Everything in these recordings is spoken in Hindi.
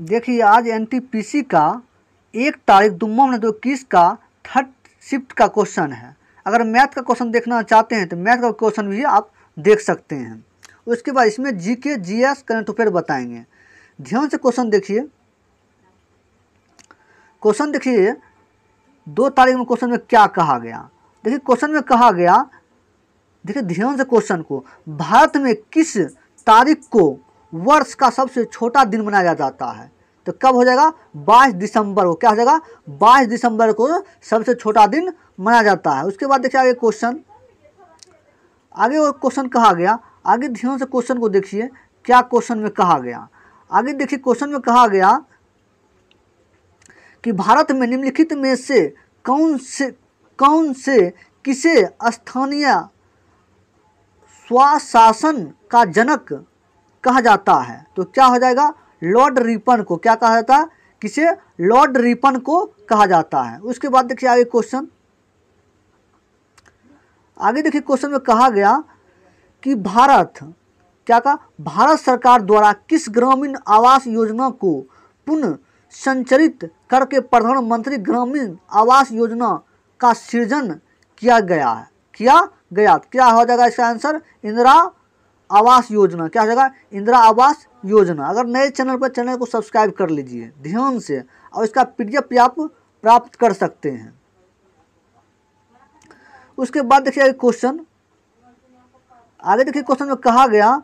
देखिए आज एनटीपीसी का 1 तारीख 2 महीने 2021 का थर्ड शिफ्ट का क्वेश्चन है। अगर मैथ का क्वेश्चन देखना चाहते हैं तो मैथ का क्वेश्चन भी आप देख सकते हैं। उसके बाद इसमें जीके जीएस करंट अफेयर बताएंगे। ध्यान से क्वेश्चन देखिए। क्वेश्चन देखिए 2 तारीख में क्वेश्चन में क्या कहा गया। देखिए क्वेश्चन में कहा गया, देखिए ध्यान से क्वेश्चन को, भारत में किस तारीख को वर्ष का सबसे छोटा दिन मनाया जाता है। तो कब हो जाएगा, 22 दिसंबर को। क्या हो जाएगा, 22 दिसंबर को सबसे छोटा दिन मनाया जाता है। उसके बाद देखिए आगे क्वेश्चन, आगे वो क्वेश्चन कहा गया। आगे ध्यान से क्वेश्चन को देखिए क्या क्वेश्चन में कहा गया। आगे देखिए क्वेश्चन में कहा गया कि भारत में निम्नलिखित में से कौन से किसे स्थानीय स्वशासन का जनक कहा जाता है। तो क्या हो जाएगा, लॉर्ड रिपन को। क्या कहा जाता है, किसे, लॉर्ड रिपन को कहा जाता है। उसके बाद देखिए आगे क्वेश्चन, आगे देखिए क्वेश्चन में कहा गया कि क्या कहा, भारत सरकार द्वारा किस ग्रामीण आवास योजना को पुनः संचालित करके प्रधानमंत्री ग्रामीण आवास योजना का सृजन किया गया। क्या हो जाएगा इसका आंसर, इंदिरा आवास योजना। क्या हो जाएगा, इंदिरा आवास योजना। अगर नए चैनल पर, चैनल को सब्सक्राइब कर लीजिए ध्यान से, और इसका पीडीएफ भी आप प्राप्त कर सकते हैं। उसके बाद देखिए क्वेश्चन, आगे देखिए क्वेश्चन में कहा गया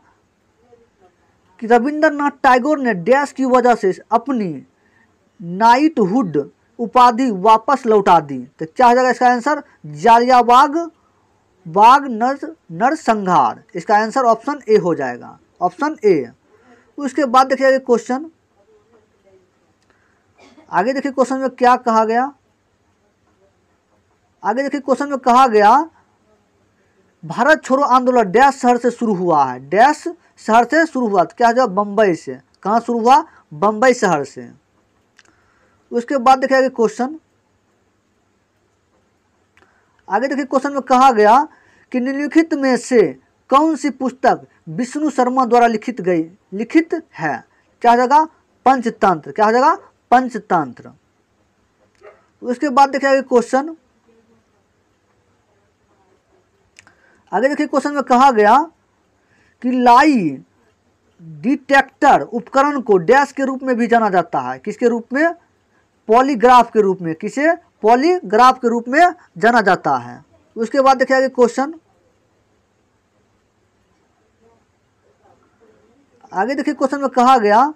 कि रविंद्रनाथ टैगोर ने डैश की वजह से अपनी नाइटहुड उपाधि वापस लौटा दी। तो क्या हो जाएगा इसका आंसर, जालियांवाला बाग नरसंहार। इसका आंसर ऑप्शन ए हो जाएगा, ऑप्शन ए। उसके बाद देखिए क्वेश्चन, आगे देखिए क्वेश्चन में क्या कहा गया। आगे देखिए क्वेश्चन में कहा गया भारत छोड़ो आंदोलन डैश शहर से शुरू हुआ है। डैश शहर से शुरू हुआ, तो क्या हो जाएगा, बम्बई से। कहाँ शुरू हुआ, बम्बई शहर से। उसके बाद देखिए आगे क्वेश्चन, आगे देखिए क्वेश्चन में कहा गया कि निम्नलिखित में से कौन सी पुस्तक विष्णु शर्मा द्वारा लिखित है। क्या हो जाएगा, पंचतंत्र। क्या हो जाएगा, पंचतंत्र। उसके बाद देखिए आगे क्वेश्चन, आगे देखिए क्वेश्चन में कहा गया कि लाई डिटेक्टर उपकरण को डैश के रूप में भी जाना जाता है। किसके रूप में, पॉलीग्राफ के रूप में। किसे, पॉलीग्राफ के रूप में जाना जाता है। उसके बाद देखिए आगे क्वेश्चन, आगे देखिए क्वेश्चन में कहा गया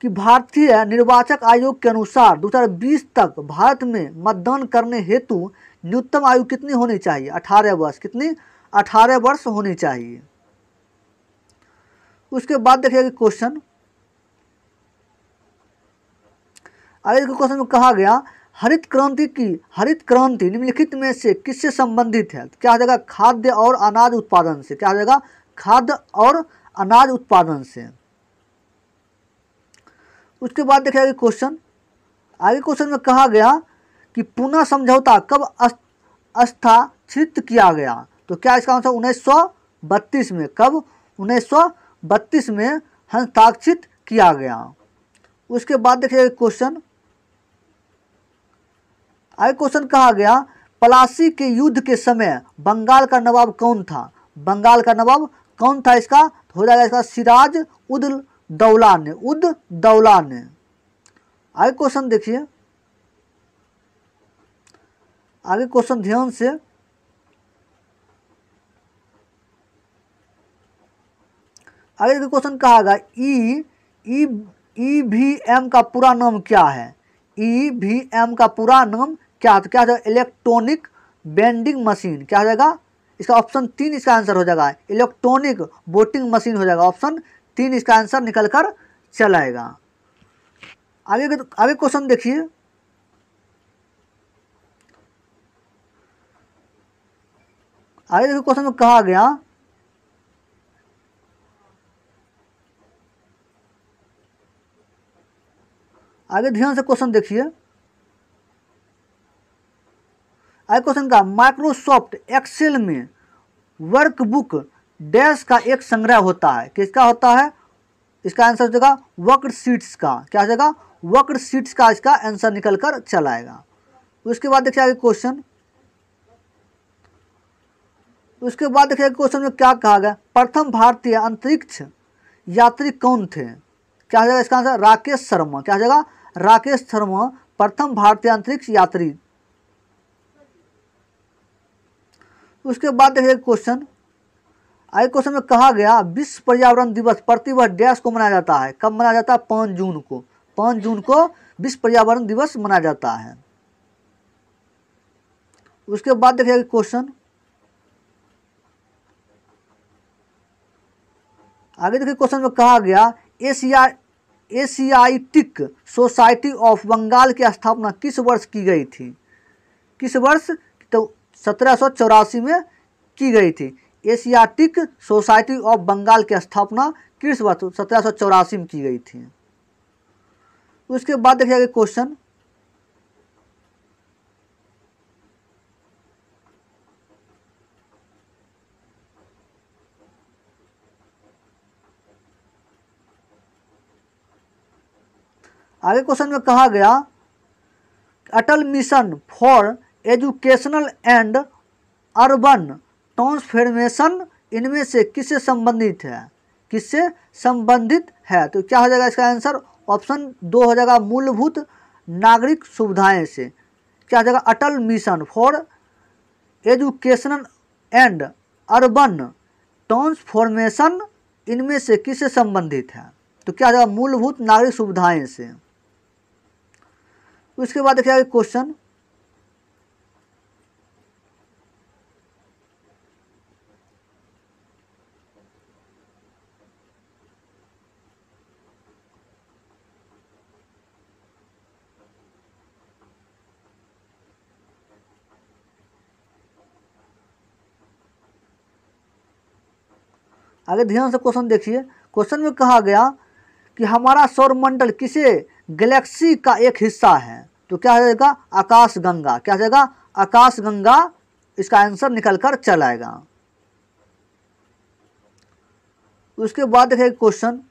कि भारतीय निर्वाचक आयोग के अनुसार 2020 तक भारत में मतदान करने हेतु न्यूनतम आयु कितनी होनी चाहिए, 18 वर्ष। कितनी, 18 वर्ष होनी चाहिए। उसके बाद देखिए क्वेश्चन, आगे क्वेश्चन में कहा गया हरित क्रांति निम्नलिखित में से किससे संबंधित है। क्या हो जाएगा, खाद्य और अनाज उत्पादन से। क्या हो जाएगा, खाद्य और अनाज उत्पादन से। उसके बाद देखिए आगे क्वेश्चन, आगे क्वेश्चन में कहा गया कि पुणे समझौता कब हस्ताक्षरित किया गया। तो क्या इसका आंसर 1932 में। कब, 1932 में हस्ताक्षरित किया गया। उसके बाद देखिए क्वेश्चन, आगे क्वेश्चन कहा गया प्लासी के युद्ध के समय बंगाल का नवाब कौन था। बंगाल का नवाब कौन था, इसका हो जाएगा इसका सिराज उद दौला ने। आगे क्वेश्चन देखिए, आगे क्वेश्चन ध्यान से, आगे क्वेश्चन कहा गया ईवीएम का पूरा नाम क्या है। ईवीएम का पूरा नाम क्या है, तो क्या हो जाएगा, इलेक्ट्रॉनिक वेंडिंग मशीन। क्या हो जाएगा, इसका ऑप्शन 3 इसका आंसर हो जाएगा, इलेक्ट्रॉनिक वोटिंग मशीन हो जाएगा। ऑप्शन 3 इसका आंसर निकल कर चलाएगा। आगे क्वेश्चन देखिए, आगे देखिए क्वेश्चन में कहा गया आगे ध्यान से क्वेश्चन देखिए। आगे क्वेश्चन का माइक्रोसॉफ्ट एक्सेल में वर्कबुक डैश का एक संग्रह होता है। किसका होता है, इसका आंसर हो जाएगा वक्र शीट्स का। क्या हो जाएगा? वक्र शीट्स का इसका आंसर निकल कर चला आएगा। उसके बाद देखिए आगे क्वेश्चन, उसके बाद देखिए क्वेश्चन में क्या कहा गया, प्रथम भारतीय अंतरिक्ष यात्री कौन थे? क्या हो जाएगा इसका आंसर? राकेश शर्मा। क्या हो जाएगा? राकेश शर्मा प्रथम भारतीय अंतरिक्ष यात्री। उसके बाद देखिए क्वेश्चन, आगे क्वेश्चन में कहा गया विश्व पर्यावरण दिवस प्रतिवर्ष डैश को मनाया जाता है? कब मनाया जाता है? 5 जून को। 5 जून को विश्व पर्यावरण दिवस मनाया जाता है। उसके बाद देखिए क्वेश्चन, आगे देखिए क्वेश्चन में कहा गया एशियाटिक सोसाइटी ऑफ बंगाल की स्थापना किस वर्ष की गई थी? किस वर्ष? तो 1784 में की गई थी। एशियाटिक सोसाइटी ऑफ बंगाल की स्थापना किस वर्ष? 1784 में की गई थी। उसके बाद देखिए क्वेश्चन, आगे क्वेश्चन में कहा गया Atal mission for educational and urban transformation इनमें से किससे संबंधित है? किससे संबंधित है? तो क्या हो जाएगा इसका आंसर? ऑप्शन 2 हो जाएगा मूलभूत नागरिक सुविधाएं से। क्या हो जाएगा? Atal mission for educational and urban transformation इनमें से किससे संबंधित है? तो क्या हो जाएगा? मूलभूत नागरिक सुविधाएं से। उसके बाद देखिए क्वेश्चन, आगे ध्यान से क्वेश्चन देखिए। क्वेश्चन में कहा गया कि हमारा सौरमंडल किसे गैलेक्सी का एक हिस्सा है? तो क्या हो जाएगा? आकाश गंगा। क्या हो जाएगा? आकाश गंगा इसका आंसर निकल कर चल आएगा। उसके बाद देखिए क्वेश्चन,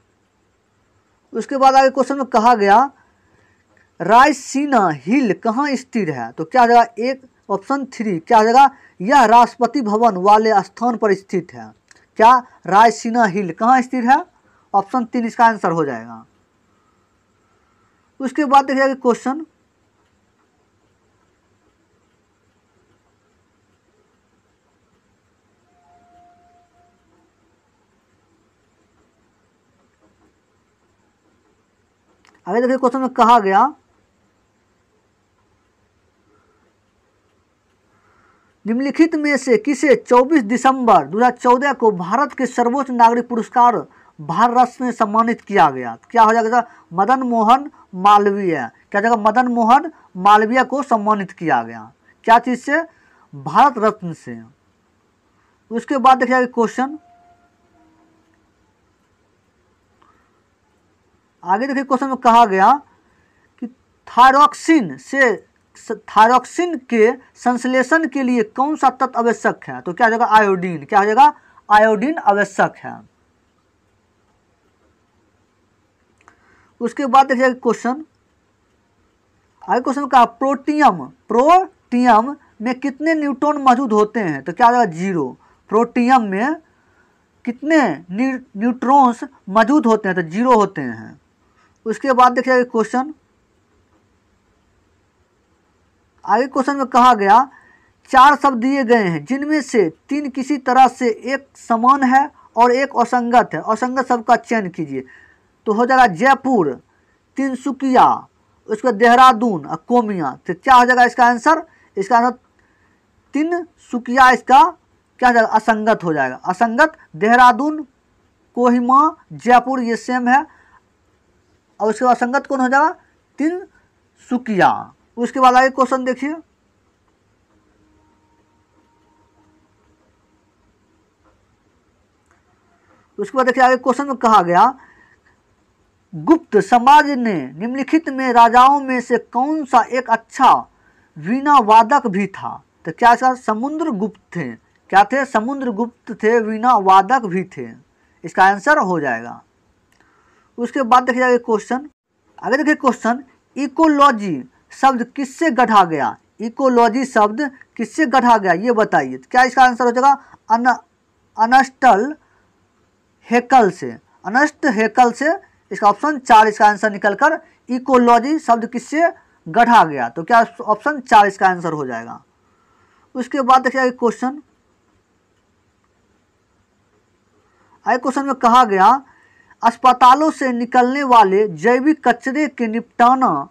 उसके बाद आगे क्वेश्चन में कहा गया रायसीना हिल कहाँ स्थित है? तो क्या हो जाएगा? एक ऑप्शन 3 क्या हो जाएगा? यह राष्ट्रपति भवन वाले स्थान पर स्थित है। क्या? रायसीना हिल कहाँ स्थित है? ऑप्शन 3 इसका आंसर हो जाएगा। उसके बाद देखिए क्वेश्चन, आगे देखिए क्वेश्चन में कहा गया निम्नलिखित में से किसे 24 दिसंबर 2014 को भारत के सर्वोच्च नागरिक पुरस्कार भारत रत्न में सम्मानित किया गया? क्या हो जाएगा? मदन मोहन मालवीय। क्या जगह? मदन मोहन मालवीय को सम्मानित किया गया। क्या चीज से? भारत रत्न से। उसके बाद देखिए क्वेश्चन, आगे देखिए क्वेश्चन में कहा गया कि थायरॉक्सिन के संश्लेषण के लिए कौन सा तत्व आवश्यक है? तो क्या हो जाएगा? आयोडीन। क्या हो जाएगा? आयोडीन आवश्यक है। उसके बाद देखिए क्वेश्चन, आगे क्वेश्चन में कहा प्रोटियम में कितने न्यूट्रॉन मौजूद होते हैं? तो क्या हो जाएगा? 0। प्रोटियम में कितने न्यूट्रॉन्स मौजूद होते हैं? तो 0 होते हैं। उसके बाद देखिए क्वेश्चन, आगे क्वेश्चन में कहा गया 4 शब्द दिए गए हैं जिनमें से 3 किसी तरह से एक समान है और एक असंगत है। असंगत शब्द का चयन कीजिए। तो हो जाएगा जयपुर, तिनसुकिया, उसके देहरादून और कोमिया। तो क्या हो जाएगा इसका आंसर? इसका आंसर तिनसुकिया इसका क्या हो जाएगा? असंगत हो जाएगा। असंगत। देहरादून, कोहिमा, जयपुर ये सेम है और उसके बाद असंगत कौन हो जाएगा? तिनसुकिया। उसके बाद आगे क्वेश्चन देखिए, उसके बाद देखिए आगे क्वेश्चन में कहा गया गुप्त समाज ने निम्नलिखित में राजाओं में से कौन सा एक अच्छा वीणा वादक भी था? तो क्या इसका? समुद्रगुप्त थे। क्या थे? समुद्रगुप्त थे, वीणा वादक भी थे। इसका आंसर हो जाएगा। उसके बाद देखिए आगे क्वेश्चन, आगे देखिए क्वेश्चन, इकोलॉजी शब्द किससे गढ़ा गया? इकोलॉजी शब्द किससे गढ़ा गया ये बताइए। क्या इसका आंसर हो जाएगा? अनस्टल हेकल से। अनस्ट हेकल से इसका ऑप्शन 4 इसका आंसर निकलकर इकोलॉजी शब्द किससे गढ़ा गया, तो क्या ऑप्शन 4 इसका आंसर हो जाएगा। उसके बाद देखिए क्वेश्चन, आगे क्वेश्चन में कहा गया अस्पतालों से निकलने वाले जैविक कचरे के निपटाना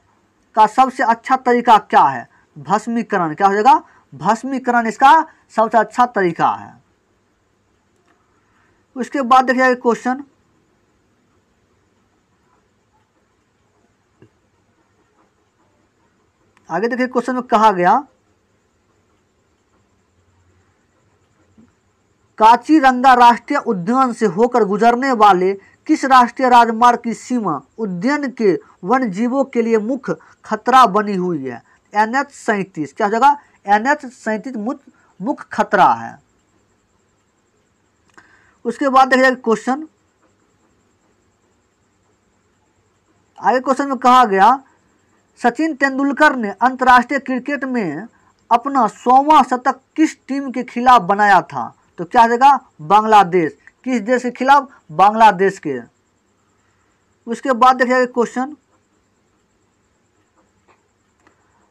का सबसे अच्छा तरीका क्या है? भस्मीकरण। क्या हो जाएगा? भस्मीकरण इसका सबसे अच्छा तरीका है। उसके बाद देखिए क्वेश्चन, आगे देखिए क्वेश्चन में कहा गया काचीरंगा राष्ट्रीय उद्यान से होकर गुजरने वाले किस राष्ट्रीय राजमार्ग की सीमा उद्यान के वन जीवों के लिए मुख्य खतरा बनी हुई है? NH-37। क्या हो जाएगा? NH-37 मुख्य खतरा है। उसके बाद देखिए क्वेश्चन, आगे क्वेश्चन में कहा गया सचिन तेंदुलकर ने अंतर्राष्ट्रीय क्रिकेट में अपना 100वां शतक किस टीम के खिलाफ बनाया था? तो क्या हो जाएगा? बांग्लादेश। किस देश के खिलाफ? बांग्लादेश के। उसके बाद देखिए क्वेश्चन,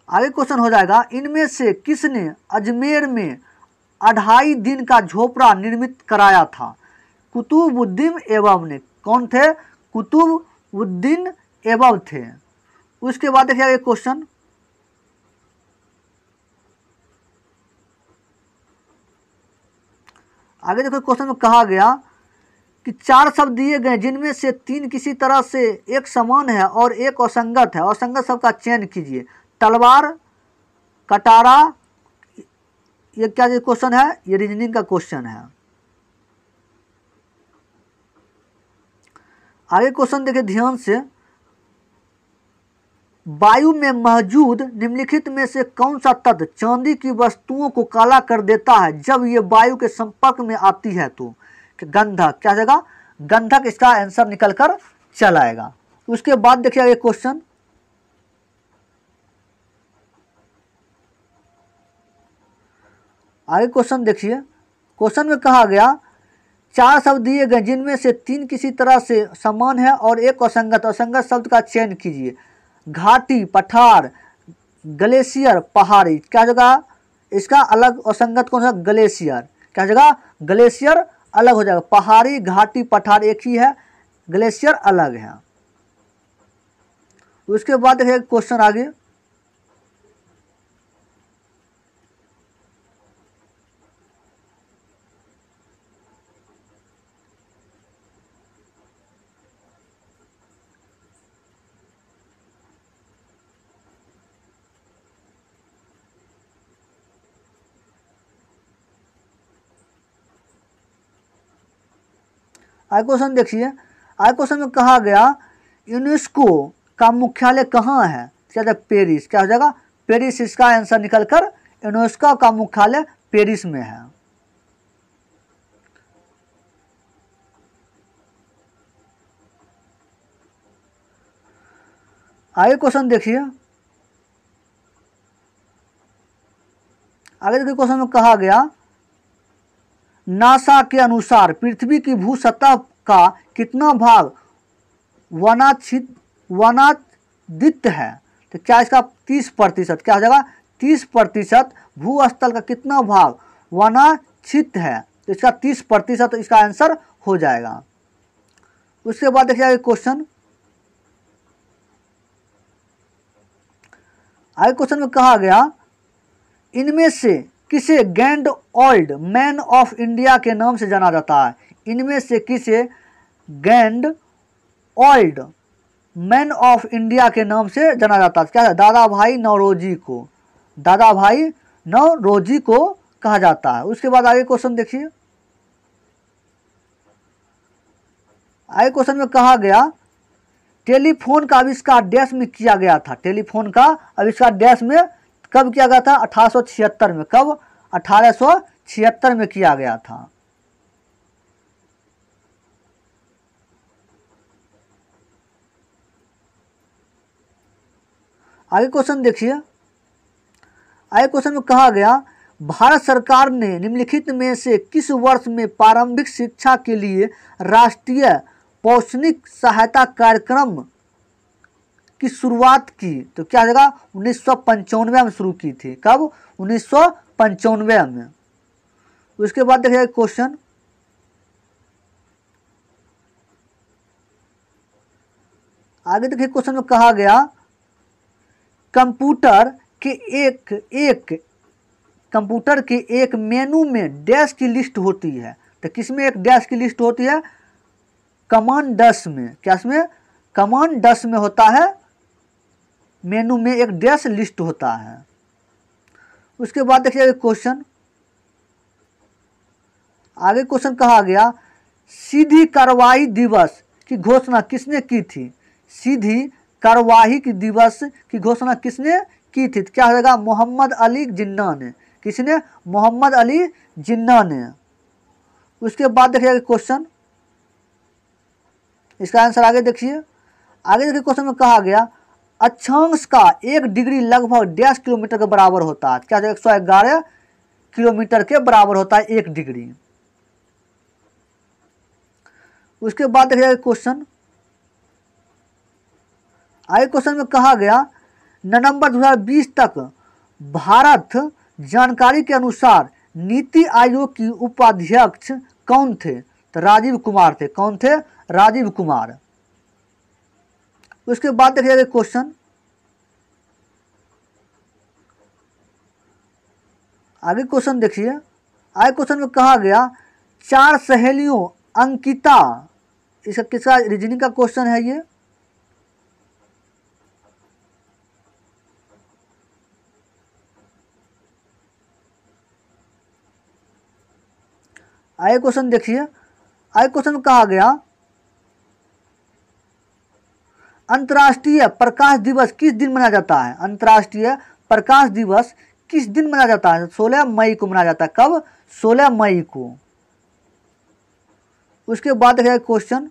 आगे क्वेश्चन हो जाएगा इनमें से किसने अजमेर में 2.5 दिन का झोपड़ा निर्मित कराया था? कुतुबुद्दीन ऐबक ने। कौन थे? कुतुबुद्दीन ऐबक थे। उसके बाद देखिए क्वेश्चन, आगे देखो क्वेश्चन में कहा गया कि 4 शब्द दिए गए जिनमें से 3 किसी तरह से एक समान है और एक असंगत है। असंगत शब्द का चयन कीजिए। तलवार, कटारा, ये क्या क्वेश्चन है? ये रीजनिंग का क्वेश्चन है। आगे क्वेश्चन देखिए ध्यान से, वायु में मौजूद निम्नलिखित में से कौन सा तत्व चांदी की वस्तुओं को काला कर देता है जब ये वायु के संपर्क में आती है? तो गंधक। क्या जाएगा? गंधक इसका आंसर निकल कर चल आएगा। उसके बाद देखिए ये क्वेश्चन, आगे क्वेश्चन देखिए, क्वेश्चन में कहा गया 4 शब्द दिए गए जिनमें से 3 किसी तरह से समान है और एक असंगत। असंगत शब्द का चयन कीजिए। घाटी, पठार, ग्लेशियर, पहाड़ी। क्या जगह इसका अलग असंगत कौन सा? ग्लेशियर। क्या जगह? ग्लेशियर अलग हो जाएगा। पहाड़ी, घाटी, पठार एक ही है, ग्लेशियर अलग है। उसके बाद देखिए क्वेश्चन आगे, आगे क्वेश्चन देखिए। आगे क्वेश्चन में कहा गया यूनेस्को का मुख्यालय कहाँ है? क्या पेरिस। क्या हो जाएगा? पेरिस इसका आंसर निकलकर यूनेस्को का मुख्यालय पेरिस में है। आगे क्वेश्चन देखिए, आगे देखिए क्वेश्चन में कहा गया नासा के अनुसार पृथ्वी की भू सतह का कितना भाग वनाच्छादित है? तो क्या इसका 30%। क्या हो जाएगा? 30% भूस्थल का कितना भाग वनाच्छित है? तो इसका 30% इसका आंसर हो जाएगा। उसके बाद देखिए आगे क्वेश्चन, आगे क्वेश्चन में कहा गया इनमें से किसे grand old man of India के नाम से जाना जाता है? इनमें से किसे grand old man of India के नाम से जाना जाता है? क्या है? दादा भाई नौरोजी को। दादा भाई नौरोजी को कहा जाता है। उसके बाद आगे क्वेश्चन देखिए, आगे क्वेश्चन में कहा गया टेलीफोन का आविष्कार डैश में किया गया था? टेलीफोन का आविष्कार डैश में कब किया गया था? 1876 में। कब? 1876 में किया गया था। आगे क्वेश्चन देखिए। आगे क्वेश्चन में कहा गया भारत सरकार ने निम्नलिखित में से किस वर्ष में प्रारंभिक शिक्षा के लिए राष्ट्रीय शैक्षणिक सहायता कार्यक्रम की शुरुआत की? तो क्या हो जाएगा? 1995 में शुरू की थी। कब? 1995 में। उसके बाद देखिएगा क्वेश्चन, आगे देखिए क्वेश्चन में कहा गया कंप्यूटर के एक मेनू में डैश की लिस्ट होती है। तो किसमें एक डैश की लिस्ट होती है? कमांड 10 में। क्या इसमें? कमांड 10 में होता है, मेनू में एक डैश लिस्ट होता है। उसके बाद देखिए क्वेश्चन, आगे क्वेश्चन कहा गया सीधी कार्रवाई दिवस की घोषणा किसने की थी? सीधी कार्रवाई की दिवस की घोषणा किसने की थी? क्या हो जाएगा? मोहम्मद अली जिन्ना ने। किसने? मोहम्मद अली जिन्ना ने। उसके बाद देखिए क्वेश्चन, इसका आंसर आगे देखिए। आगे देखिए क्वेश्चन में कहा गया अक्षांश का 1 डिग्री लगभग डैश किलोमीटर के बराबर होता है। क्या 111 किलोमीटर के बराबर होता है 1 डिग्री। उसके बाद देखिए क्वेश्चन, आगे क्वेश्चन में कहा गया नवंबर 2020 तक भारत जानकारी के अनुसार नीति आयोग की उपाध्यक्ष कौन थे? तो राजीव कुमार थे। कौन थे? राजीव कुमार। उसके बाद देखिए क्वेश्चन, आगे क्वेश्चन देखिए। आगे क्वेश्चन में कहा गया 4 सहेलियों अंकिता, इसका किसका रीजनिंग का क्वेश्चन है ये। आगे क्वेश्चन देखिए। आगे क्वेश्चन में कहा गया अंतर्राष्ट्रीय प्रकाश दिवस किस दिन मनाया जाता है? अंतर्राष्ट्रीय प्रकाश दिवस किस दिन मनाया जाता है? 16 मई को मनाया जाता है। कब? 16 मई को। उसके बाद देखिए क्वेश्चन,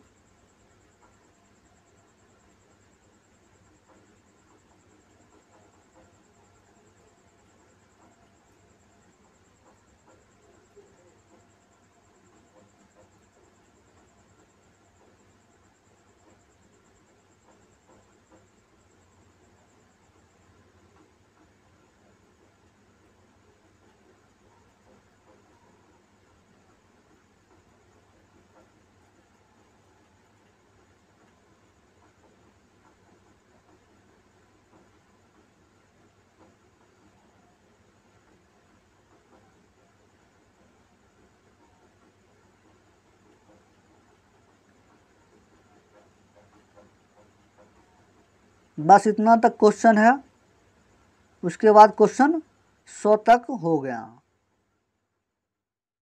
बस इतना तक क्वेश्चन है। उसके बाद क्वेश्चन 100 तक हो गया।